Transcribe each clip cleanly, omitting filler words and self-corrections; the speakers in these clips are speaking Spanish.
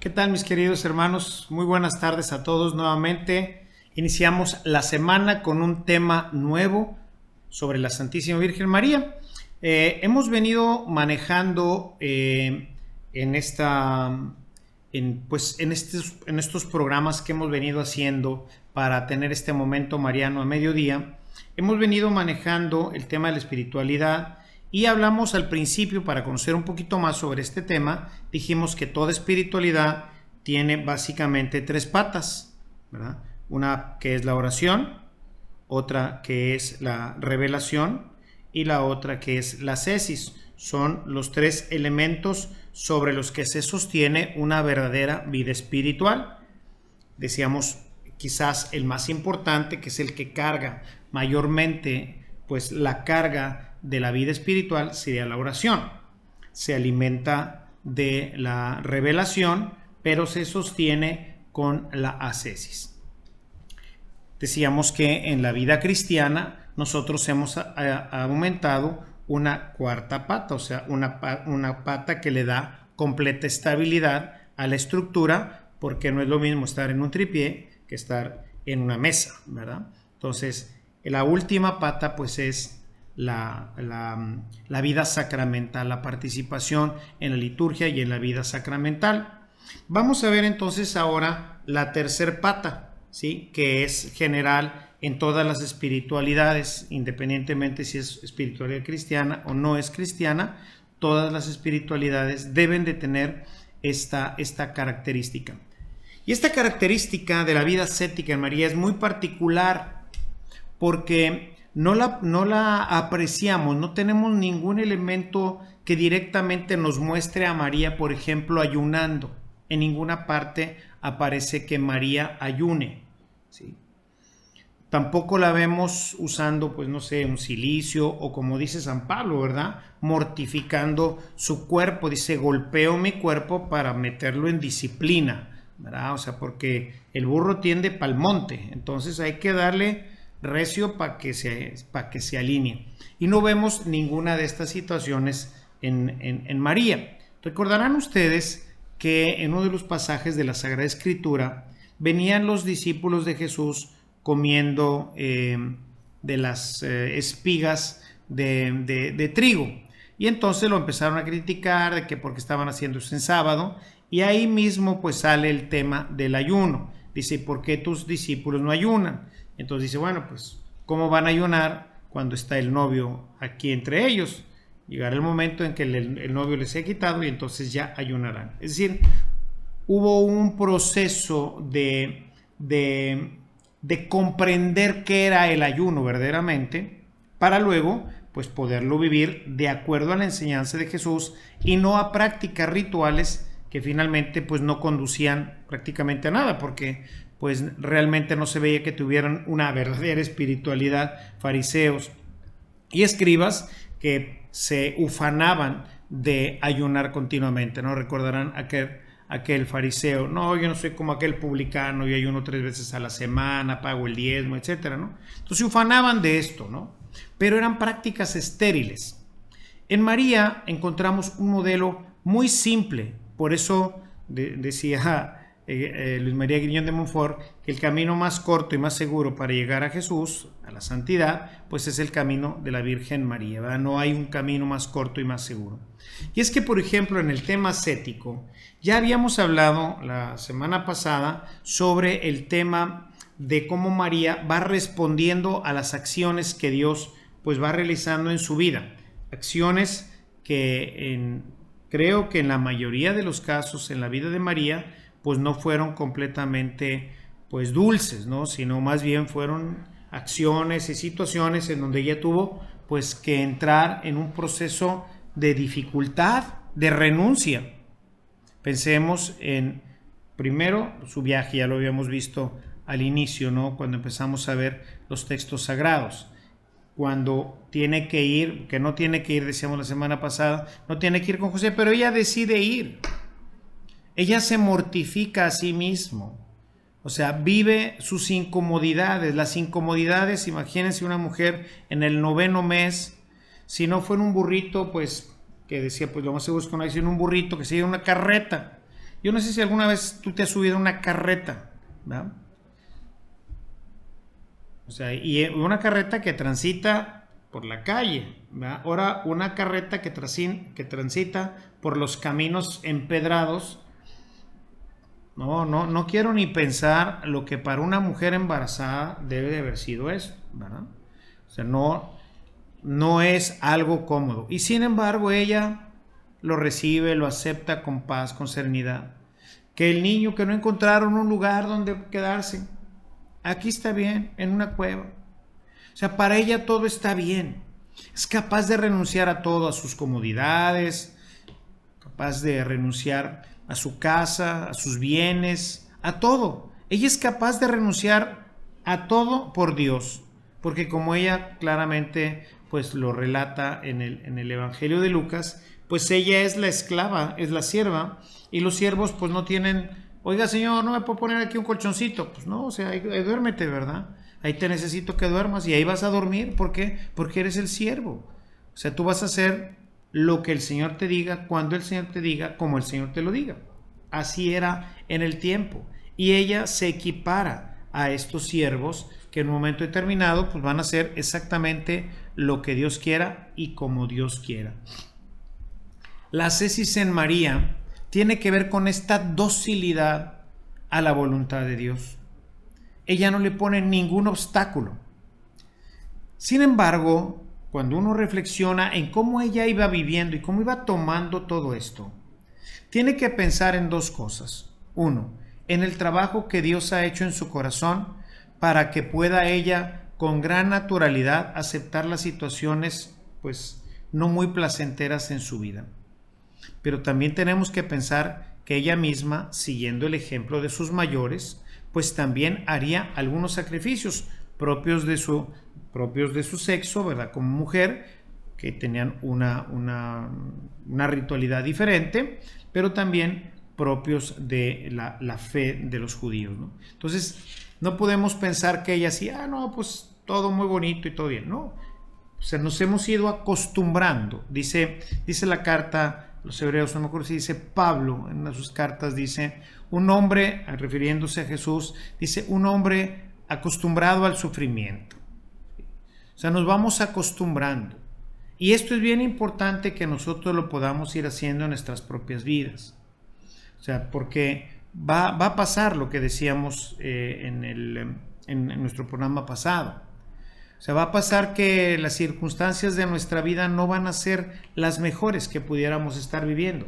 ¿Qué tal, mis queridos hermanos? Muy buenas tardes a todos nuevamente. Iniciamos la semana con un tema nuevo sobre la Santísima Virgen María. Hemos venido manejando en estos programas que hemos venido haciendo para tener este momento mariano a mediodía. Hemos venido manejando el tema de la espiritualidad. Y hablamos al principio, para conocer un poquito más sobre este tema, dijimos que toda espiritualidad tiene básicamente tres patas, ¿verdad? Una que es la oración, otra que es la revelación y la otra que es la ascesis. Son los tres elementos sobre los que se sostiene una verdadera vida espiritual. Decíamos quizás el más importante, que es el que carga mayormente pues la carga de la vida espiritual, sería la oración. Se alimenta de la revelación, pero se sostiene con la ascesis. Decíamos que en la vida cristiana nosotros hemos aumentado una cuarta pata, o sea, una pata que le da completa estabilidad a la estructura, porque no es lo mismo estar en un tripié que estar en una mesa, ¿verdad? Entonces, la última pata pues es la vida sacramental, la participación en la liturgia y en la vida sacramental. Vamos a ver entonces ahora la tercer pata, ¿sí? Que es general en todas las espiritualidades, independientemente si es espiritualidad cristiana o no es cristiana. Todas las espiritualidades deben de tener esta característica. Y esta característica de la vida ascética en María es muy particular, porque no la apreciamos, no tenemos ningún elemento que directamente nos muestre a María, por ejemplo, ayunando. En ninguna parte aparece que María ayune, ¿sí? Tampoco la vemos usando, pues no sé, un cilicio, o como dice San Pablo, ¿verdad? Mortificando su cuerpo. Dice, golpeo mi cuerpo para meterlo en disciplina, ¿verdad? O sea, porque el burro tiende pa'l monte, entonces hay que darle recio para que se alinee. Y no vemos ninguna de estas situaciones en María. Recordarán ustedes que en uno de los pasajes de la Sagrada Escritura venían los discípulos de Jesús comiendo de las espigas de trigo, y entonces lo empezaron a criticar de que porque estaban haciendo eso en sábado, y ahí mismo pues sale el tema del ayuno. Dice, ¿por qué tus discípulos no ayunan? Entonces dice, bueno, pues ¿cómo van a ayunar cuando está el novio aquí entre ellos? Llegará el momento en que el novio les sea quitado y entonces ya ayunarán. Es decir, hubo un proceso de comprender qué era el ayuno verdaderamente, para luego pues poderlo vivir de acuerdo a la enseñanza de Jesús y no a prácticas rituales que finalmente pues no conducían prácticamente a nada, porque pues realmente no se veía que tuvieran una verdadera espiritualidad, fariseos y escribas que se ufanaban de ayunar continuamente, ¿no? Recordarán aquel fariseo, no, yo no soy como aquel publicano, yo ayuno 3 veces a la semana, pago el diezmo, etcétera, ¿no? Entonces se ufanaban de esto, ¿no? Pero eran prácticas estériles. En María encontramos un modelo muy simple, por eso decía Luis María Griñón de Montfort que el camino más corto y más seguro para llegar a Jesús, a la santidad, pues es el camino de la Virgen María, ¿verdad? No hay un camino más corto y más seguro. Y es que, por ejemplo, en el tema ascético, ya habíamos hablado la semana pasada sobre el tema de cómo María va respondiendo a las acciones que Dios pues va realizando en su vida, acciones que creo que en la mayoría de los casos en la vida de María pues no fueron completamente pues dulces, ¿no? Sino más bien fueron acciones y situaciones en donde ella tuvo pues que entrar en un proceso de dificultad, de renuncia. Pensemos en primero su viaje, ya lo habíamos visto al inicio, ¿no? Cuando empezamos a ver los textos sagrados. Cuando tiene que ir, que no tiene que ir, decíamos la semana pasada, no tiene que ir con José, pero ella decide ir. Ella se mortifica a sí mismo, o sea, vive sus incomodidades. Las incomodidades, imagínense una mujer en el 9º mes, si no fuera un burrito, pues, que decía, pues lo más seguro es que no hay sino un burrito, que sigue una carreta, Yo no sé si alguna vez tú te has subido a una carreta, ¿verdad? O sea, y una carreta que transita por la calle, ¿verdad? Ahora una carreta que transita por los caminos empedrados. No quiero ni pensar lo que para una mujer embarazada debe de haber sido eso, ¿verdad? O sea, no es algo cómodo. Y sin embargo, ella lo recibe, lo acepta con paz, con serenidad. Que el niño, que no encontraron un lugar donde quedarse, aquí está bien, en una cueva. O sea, para ella todo está bien. Es capaz de renunciar a todo, a sus comodidades, capaz de renunciar a su casa, a sus bienes, a todo. Ella es capaz de renunciar a todo por Dios, porque como ella claramente pues lo relata en el Evangelio de Lucas, pues ella es la esclava, es la sierva, y los siervos pues no tienen, oiga señor, no me puedo poner aquí un colchoncito, pues no, o sea, ahí duérmete, ¿verdad? Ahí te necesito que duermas y ahí vas a dormir, ¿por qué? Porque eres el siervo. O sea, tú vas a hacer lo que el Señor te diga, cuando el Señor te diga, como el Señor te lo diga. Así era en el tiempo. Y ella se equipara a estos siervos que en un momento determinado pues van a hacer exactamente lo que Dios quiera y como Dios quiera. La ascesis en María tiene que ver con esta docilidad a la voluntad de Dios. Ella no le pone ningún obstáculo. Sin embargo, cuando uno reflexiona en cómo ella iba viviendo y cómo iba tomando todo esto, tiene que pensar en dos cosas. Uno, en el trabajo que Dios ha hecho en su corazón para que pueda ella con gran naturalidad aceptar las situaciones pues no muy placenteras en su vida. Pero también tenemos que pensar que ella misma, siguiendo el ejemplo de sus mayores, pues también haría algunos sacrificios propios de su sexo, ¿verdad? Como mujer, que tenían una ritualidad diferente, pero también propios de la fe de los judíos, ¿no? Entonces, no podemos pensar que ella así, no, pues todo muy bonito y todo bien, ¿no? O sea, nos hemos ido acostumbrando. Dice la carta a los hebreos, no me acuerdo si dice Pablo, en una de sus cartas dice, un hombre, refiriéndose a Jesús, dice, un hombre acostumbrado al sufrimiento. O sea, nos vamos acostumbrando. Y esto es bien importante que nosotros lo podamos ir haciendo en nuestras propias vidas. O sea, porque va a pasar lo que decíamos en nuestro programa pasado. O sea, va a pasar que las circunstancias de nuestra vida no van a ser las mejores que pudiéramos estar viviendo.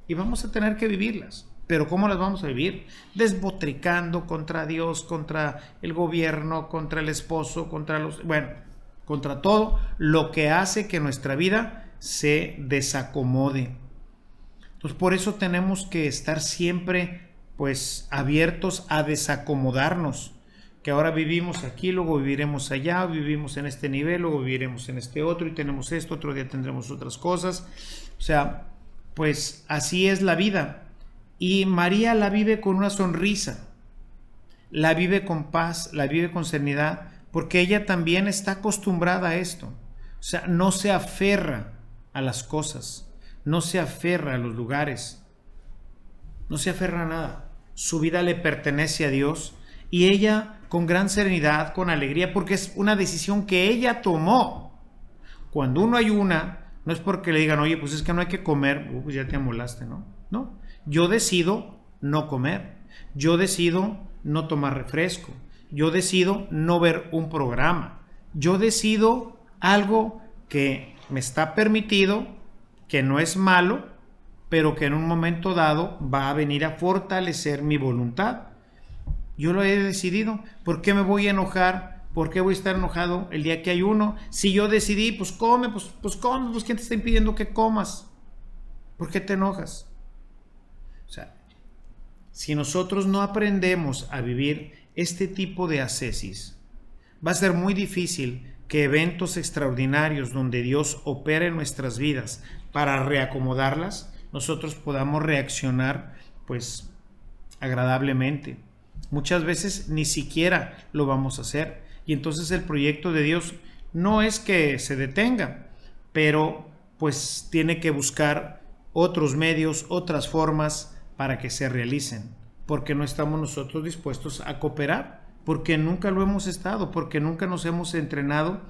Y vamos a tener que vivirlas. Pero ¿cómo las vamos a vivir? Despotricando contra Dios, contra el gobierno, contra el esposo, contra todo lo que hace que nuestra vida se desacomode. Entonces, por eso tenemos que estar siempre pues abiertos a desacomodarnos, que ahora vivimos aquí, luego viviremos allá, vivimos en este nivel, luego viviremos en este otro y tenemos esto, otro día tendremos otras cosas. O sea, pues así es la vida. Y María la vive con una sonrisa, la vive con paz, la vive con serenidad, porque ella también está acostumbrada a esto. O sea, no se aferra a las cosas, no se aferra a los lugares, no se aferra a nada. Su vida le pertenece a Dios y ella con gran serenidad, con alegría, porque es una decisión que ella tomó. Cuando uno ayuna, no es porque le digan, oye, pues es que no hay que comer, pues ya te amolaste, ¿no? No, yo decido no comer, yo decido no tomar refresco, yo decido no ver un programa, yo decido algo que me está permitido, que no es malo, pero que en un momento dado va a venir a fortalecer mi voluntad. Yo lo he decidido. ¿Por qué me voy a enojar? ¿Por qué voy a estar enojado el día que ayuno? Si yo decidí, pues come, pues come, pues ¿quién te está impidiendo que comas? ¿Por qué te enojas? O sea, si nosotros no aprendemos a vivir este tipo de ascesis, va a ser muy difícil que eventos extraordinarios donde Dios opere en nuestras vidas para reacomodarlas, nosotros podamos reaccionar pues agradablemente. Muchas veces ni siquiera lo vamos a hacer y entonces el proyecto de Dios no es que se detenga, pero pues tiene que buscar otros medios, otras formas para que se realicen, porque no estamos nosotros dispuestos a cooperar, porque nunca lo hemos estado, porque nunca nos hemos entrenado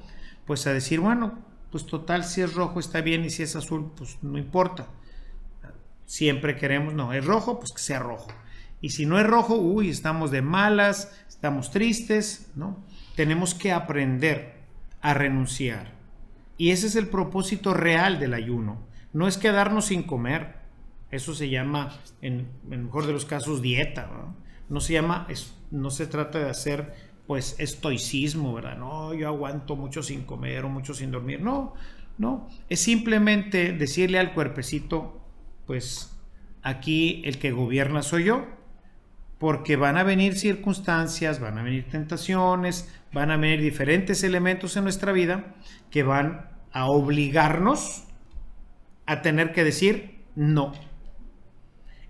pues a decir, bueno, pues total, si es rojo está bien y si es azul pues no importa. Siempre queremos, no, es rojo, pues que sea rojo. Y si no es rojo, uy, estamos de malas, estamos tristes, ¿no? Tenemos que aprender a renunciar. Y ese es el propósito real del ayuno. No es quedarnos sin comer. Eso se llama, en el mejor de los casos, dieta, ¿no? No se llama, no se trata de hacer, pues, estoicismo, ¿verdad? No, yo aguanto mucho sin comer o mucho sin dormir. No, no. Es simplemente decirle al cuerpecito, pues, aquí el que gobierna soy yo. Porque van a venir circunstancias, van a venir tentaciones, van a venir diferentes elementos en nuestra vida que van a obligarnos a tener que decir no.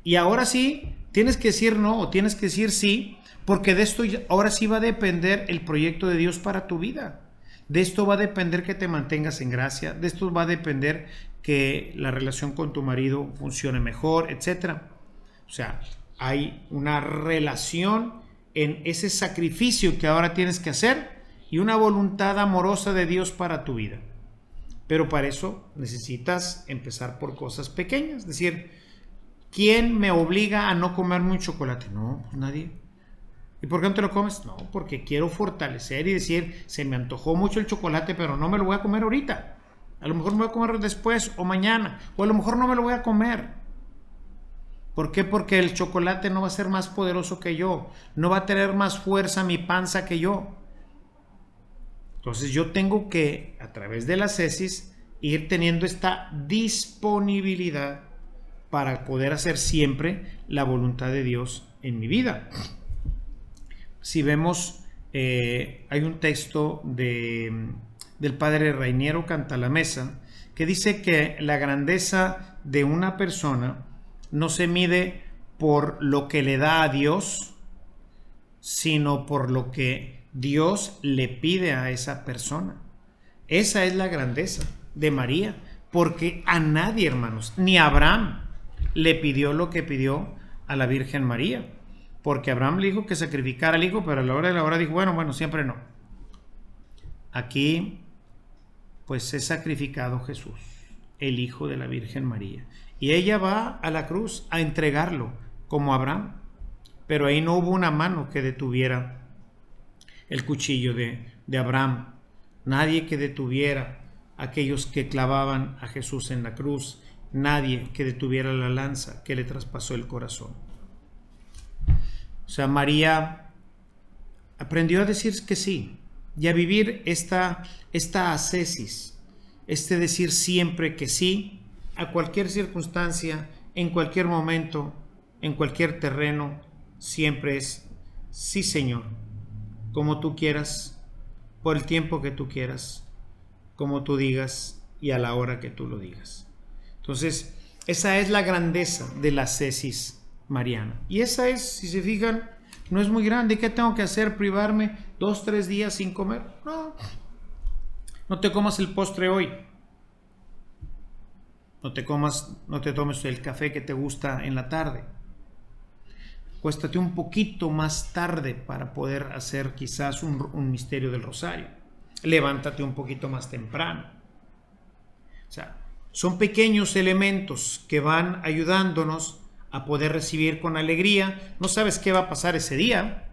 Y ahora sí, tienes que decir no o tienes que decir sí, porque de esto ahora sí va a depender el proyecto de Dios para tu vida. De esto va a depender que te mantengas en gracia, de esto va a depender que la relación con tu marido funcione mejor, etc. O sea, hay una relación en ese sacrificio que ahora tienes que hacer y una voluntad amorosa de Dios para tu vida. Pero para eso necesitas empezar por cosas pequeñas. Es decir, ¿quién me obliga a no comerme un chocolate? No, pues nadie. ¿Y por qué no te lo comes? No, porque quiero fortalecer y decir, se me antojó mucho el chocolate, pero no me lo voy a comer ahorita. A lo mejor me voy a comer después o mañana, o a lo mejor no me lo voy a comer. ¿Por qué? Porque el chocolate no va a ser más poderoso que yo, no va a tener más fuerza mi panza que yo. Entonces yo tengo que, a través de la ascesis, ir teniendo esta disponibilidad para poder hacer siempre la voluntad de Dios en mi vida. Si vemos, hay un texto del padre Rainiero Cantalamessa que dice que la grandeza de una persona no se mide por lo que le da a Dios, sino por lo que Dios le pide a esa persona. Esa es la grandeza de María, porque a nadie, hermanos, ni a Abraham le pidió lo que pidió a la Virgen María, porque Abraham le dijo que sacrificara al hijo, pero a la hora de la hora dijo, bueno, siempre no. Aquí, pues es sacrificado Jesús, el hijo de la Virgen María. Y ella va a la cruz a entregarlo, como Abraham. Pero ahí no hubo una mano que detuviera el cuchillo de Abraham. Nadie que detuviera a aquellos que clavaban a Jesús en la cruz. Nadie que detuviera la lanza que le traspasó el corazón. O sea, María aprendió a decir que sí y a vivir esta ascesis, decir siempre que sí a cualquier circunstancia, en cualquier momento, en cualquier terreno, siempre es sí, Señor, como tú quieras, por el tiempo que tú quieras, como tú digas y a la hora que tú lo digas. Entonces, esa es la grandeza de la ascesis mariana. Y esa es, si se fijan, no es muy grande. ¿Qué tengo que hacer? ¿Privarme 2-3 días sin comer? No. No te comas el postre hoy. No te tomes el café que te gusta en la tarde. Acuéstate un poquito más tarde para poder hacer quizás un misterio del rosario. Levántate un poquito más temprano. O sea, son pequeños elementos que van ayudándonos a poder recibir con alegría. No sabes qué va a pasar ese día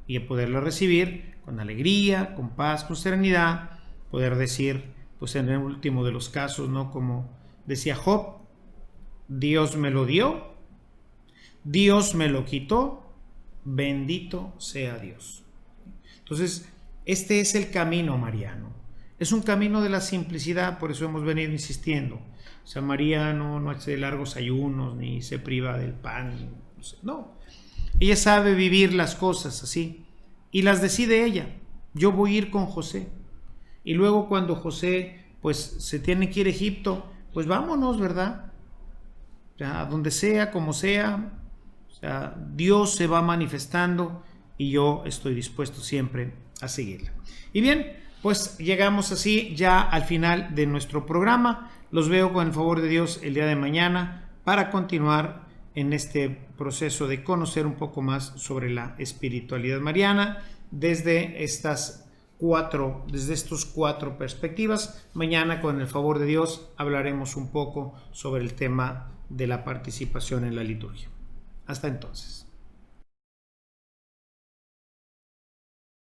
y a poderlo recibir con alegría, con paz, con serenidad. Poder decir, pues en el último de los casos, ¿no? Como decía Job, Dios me lo dio, Dios me lo quitó, bendito sea Dios. Entonces, este es el camino mariano. Es un camino de la simplicidad, por eso hemos venido insistiendo. O sea, María no hace largos ayunos, ni se priva del pan. No. Ella sabe vivir las cosas así. Y las decide ella. Yo voy a ir con José. Y luego cuando José, pues, se tiene que ir a Egipto, pues vámonos, ¿verdad? O sea, a donde sea, como sea. O sea, Dios se va manifestando y yo estoy dispuesto siempre a seguirla. Y bien, pues llegamos así ya al final de nuestro programa. Los veo con el favor de Dios el día de mañana para continuar en este proceso de conocer un poco más sobre la espiritualidad mariana desde estos cuatro perspectivas. Mañana, con el favor de Dios, hablaremos un poco sobre el tema de la participación en la liturgia. Hasta entonces.